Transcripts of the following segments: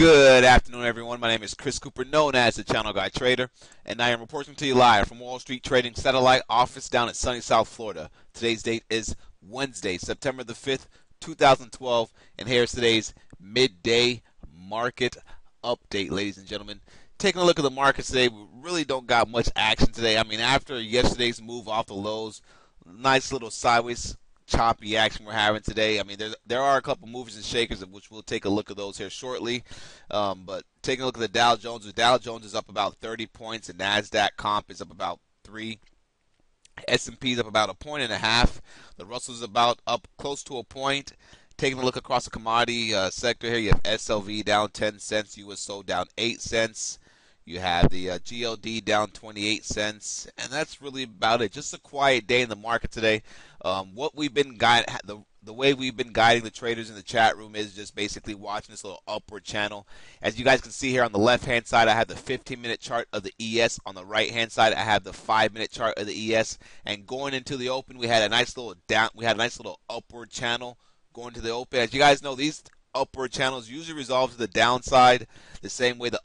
Good afternoon, everyone. My name is Chris Cooper, known as the Channel Guy Trader, and I am reporting to you live from Wall Street Trading Satellite Office down in sunny South Florida. Today's date is Wednesday, September the 5th, 2012, and here's today's midday market update, ladies and gentlemen. Taking a look at the markets today, we really don't got much action today. I mean, after yesterday's move off the lows, nice little sideways choppy action we're having today. I mean, there are a couple movers and shakers, of which we'll take a look at those here shortly. But taking a look at the Dow Jones is up about 30 points. The NASDAQ comp is up about 3. S&P is up about 1.5. The Russell's about up close to a point. Taking a look across the commodity sector here, you have SLV down 10 cents, USO down 8 cents. You have the GLD down 28 cents, and that's really about it. Just a quiet day in the market today. What we've been the way we've been guiding the traders in the chat room is just basically watching this little upward channel. As you guys can see here on the left-hand side, I have the 15-minute chart of the ES. On the right-hand side, I have the 5-minute chart of the ES. And going into the open, we had a nice little upward channel going to the open. As you guys know, these upward channels usually resolve to the downside, the same way the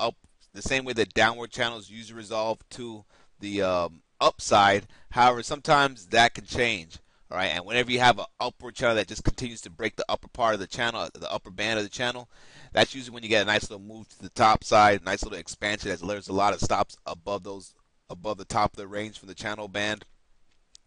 downward channels usually resolve to the upside. However, sometimes that can change. All right, and whenever you have an upward channel that just continues to break the upper part of the channel, the upper band of the channel, that's usually when you get a nice little move to the top side, nice little expansion as there's a lot of stops above the top of the range from the channel band.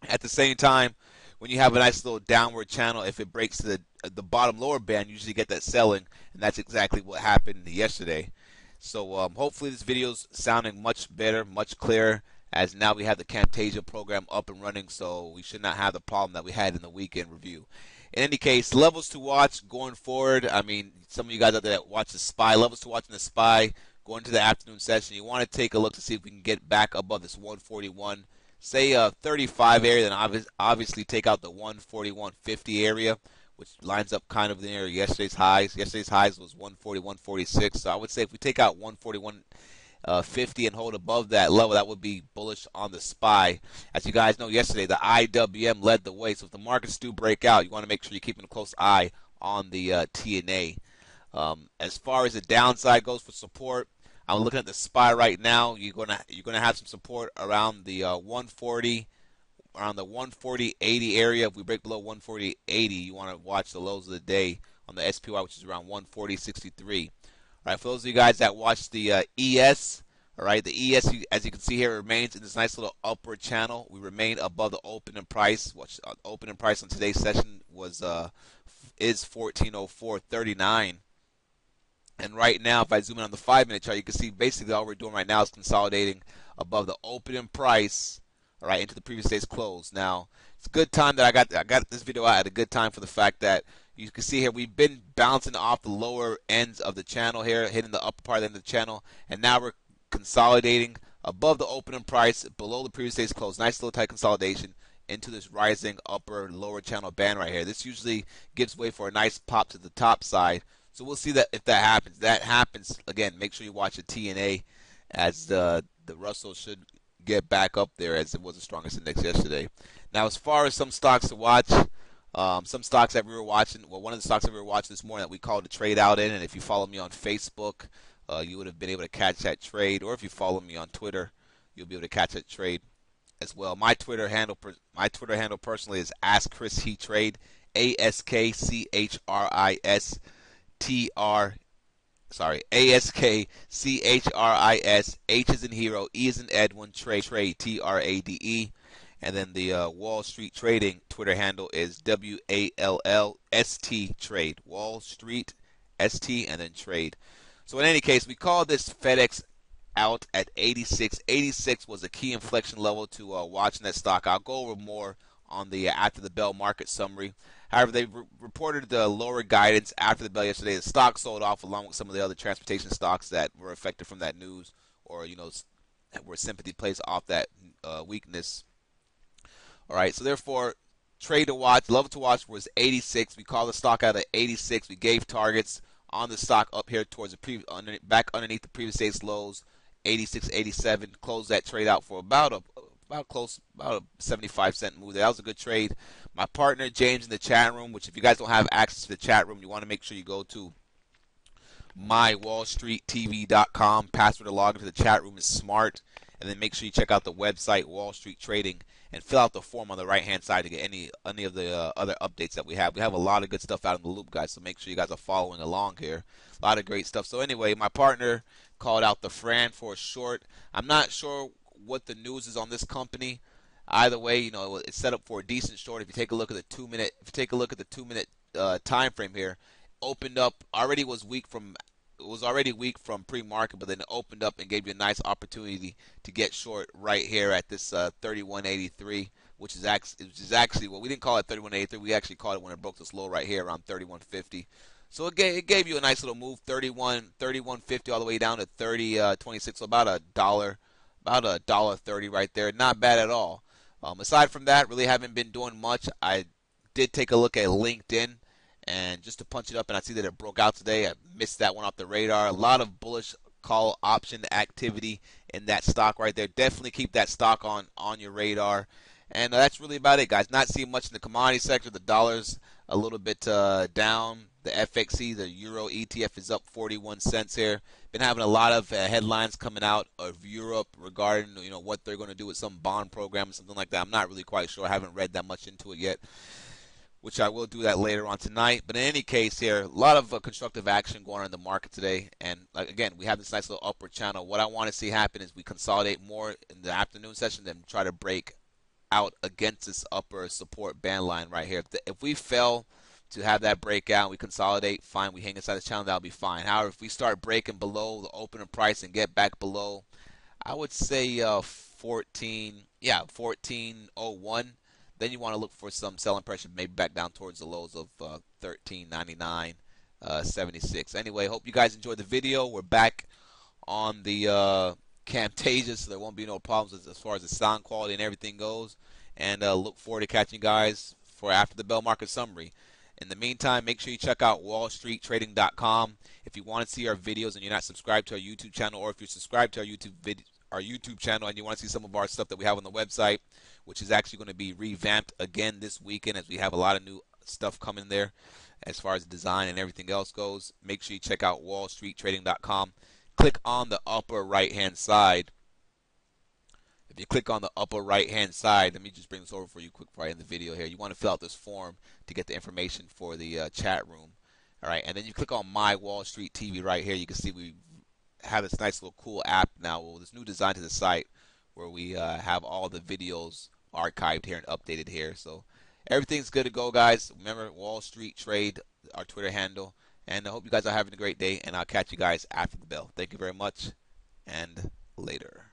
At the same time, when you have a nice little downward channel, if it breaks to the bottom lower band, you usually get that selling, and that's exactly what happened yesterday. So hopefully this video's sounding much better, much clearer, as now we have the Camtasia program up and running, so we should not have the problem that we had in the weekend review. In any case, levels to watch going forward. I mean, some of you guys out there that watch the SPY, levels to watch in the SPY going to the afternoon session. You want to take a look to see if we can get back above this 141, say 35 area, then obviously take out the 141.50 area, which lines up kind of near yesterday's highs. Yesterday's highs was 141.46, so I would say if we take out 141.50 and hold above that level, that would be bullish on the SPY. As you guys know, yesterday the IWM led the way, so if the markets do break out, you want to make sure you're keeping a close eye on the TNA. As far as the downside goes for support, I'm looking at the SPY right now. You're gonna have some support around the 140. Around the 140.80 area. If we break below 140.80, you want to watch the lows of the day on the SPY, which is around 140.63. All right, for those of you guys that watch the ES, all right, the ES, as you can see here, remains in this nice little upward channel. We remain above the opening price. Which opening price on today's session is 1404.39. And right now, if I zoom in on the 5-minute chart, you can see basically all we're doing right now is consolidating above the opening price. All right, into the previous day's close. Now, it's a good time that I got this video out at a good time for the fact that you can see here we've been bouncing off the lower ends of the channel here, hitting the upper part of the channel, and now we're consolidating above the opening price, below the previous day's close. Nice little tight consolidation into this rising upper lower channel band right here. This usually gives way for a nice pop to the top side. So we'll see that if that happens. That happens again. Make sure you watch the TNA, as the Russell should get back up there as it was the strongest index yesterday. Now, as far as some stocks to watch, some stocks that we were watching, well, one of the stocks that we were watching this morning that we called a trade out in, and if you follow me on Facebook, you would have been able to catch that trade, or if you follow me on Twitter, you'll be able to catch that trade as well. My Twitter handle personally is AskChrisHeTrade, AskChris, H is in hero, E is in Edwin, trade, TRADE. And then the Wall Street Trading Twitter handle is WALLST Trade. Wall Street ST and then trade. So in any case, we call this FedEx out at 86. 86 was a key inflection level to watching that stock. I'll go over more on the after the bell market summary. However, they reported the lower guidance after the bell yesterday. The stock sold off along with some of the other transportation stocks that were affected from that news, or where sympathy placed off that weakness. All right, so therefore, trade to watch, level to watch was 86. We called the stock out at 86. We gave targets on the stock up here towards the back underneath the previous day's lows, 86, 87. Closed that trade out for about a 75-cent move. That was a good trade. My partner James in the chat room, which if you guys don't have access to the chat room, you want to make sure you go to mywallstreettv.com. Password to log into the chat room is smart. And then make sure you check out the website, Wall Street Trading, and fill out the form on the right-hand side to get any of the other updates that we have. We have a lot of good stuff out in the loop, guys, so make sure you guys are following along here. A lot of great stuff. So anyway, my partner called out the FRAN for a short. I'm not sure what the news is on this company. Either way, it's set up for a decent short. If you take a look at the 2-minute, time frame here, opened up already was weak from pre-market, but then it opened up and gave you a nice opportunity to get short right here at this 31.83, which is actually well, we didn't call it 31.83. We actually called it when it broke this low right here around 31.50. So it gave you a nice little move, 31.50 all the way down to 30.26. So about $1.30 right there. Not bad at all. Aside from that, really haven't been doing much. I did take a look at LinkedIn. And just to punch it up, and I see that it broke out today. I missed that one off the radar. A lot of bullish call option activity in that stock right there. Definitely keep that stock on your radar. And that's really about it, guys. Not seeing much in the commodity sector. The dollar's a little bit down. The FXE, the Euro ETF, is up 41 cents here. Been having a lot of headlines coming out of Europe regarding what they're going to do with some bond program or something like that. I'm not really quite sure. I haven't read that much into it yet, which I will do that later on tonight. But in any case here, a lot of constructive action going on in the market today. And again, we have this nice little upward channel. What I want to see happen is we consolidate more in the afternoon session than try to break out against this upper support band line right here. If we fail to have that breakout, we consolidate, fine, we hang inside the channel, that'll be fine. However, if we start breaking below the opening price and get back below, I would say 1401, then you want to look for some selling pressure, maybe back down towards the lows of 13.99.76. Anyway, hope you guys enjoyed the video. We're back on the Camtasia, so there won't be no problems as far as the sound quality and everything goes. And look forward to catching you guys for after the bell market summary. In the meantime, make sure you check out wallstreettrading.com. If you want to see our videos and you're not subscribed to our YouTube channel, or if you're subscribed to our YouTube channel and you want to see some of our stuff that we have on the website, which is actually going to be revamped again this weekend as we have a lot of new stuff coming there as far as design and everything else goes, make sure you check out wallstreettrading.com. Click on the upper right-hand side. If you click on the upper right-hand side, let me just bring this over for you quick before I end the video here. You want to fill out this form to get the information for the chat room. All right, and then you click on My Wall Street TV right here. You can see we have this nice little cool app now with this new design to the site where we have all the videos archived here and updated here. So everything's good to go, guys. Remember, Wall Street Trade, our Twitter handle. And I hope you guys are having a great day, and I'll catch you guys after the bell. Thank you very much, and later.